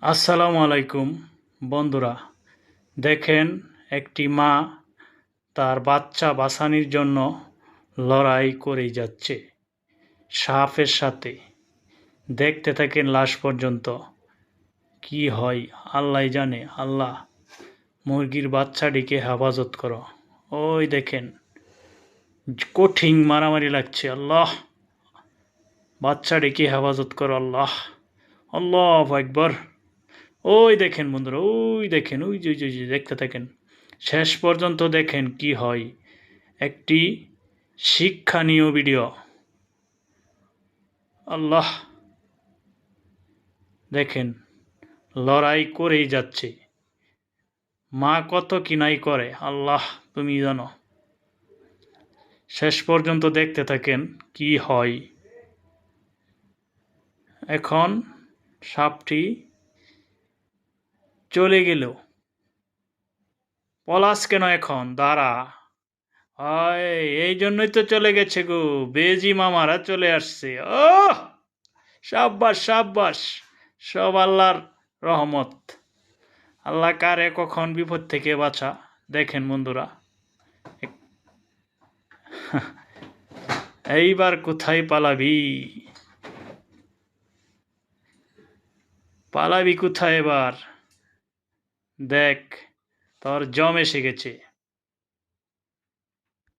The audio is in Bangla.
আসসালামু আলাইকুম বন্ধুরা, দেখেন একটি মা তার বাচ্চা বাঁচানোর জন্য লড়াই করে যাচ্ছে সাপের সাথে। দেখতে থাকেন লাশ পর্যন্ত কি হয় আল্লাহ জানে। আল্লাহ মুরগির বাচ্চাটিকে হেফাজত করো। ওই দেখেন কঠিন মারামারি লাগছে। আল্লাহ বাচ্চাটিকে হেফাজত করো। আল্লাহ আল্লাহু আকবার। ওই দেখেন বন্ধুরা, ওই দেখেন, ওই যে দেখতে থাকেন শেষ পর্যন্ত, দেখেন কি হয়। একটি শিক্ষণীয় ভিডিও। আল্লাহ দেখেন লড়াই করেই যাচ্ছে, মা কত কিনাই করে আল্লাহ তুমি জানো। শেষ পর্যন্ত দেখতে থাকেন কি হয়। এখন সাপটি চলে গেল, পলাশ কেন এখন দাঁড়া। হয় এই জন্যই তো চলে গেছে গো, বেজি মামারা চলে আসছে। ও সাব্বাস সাব্বাস, সব আল্লাহর রহমত। আল্লাহ কারে কখন বিপদ থেকে বাঁচা। দেখেন বন্ধুরা, এইবার কোথায় পালাবি, পালাবি কোথায় এবার। দেখ তোর জম এসে গেছে।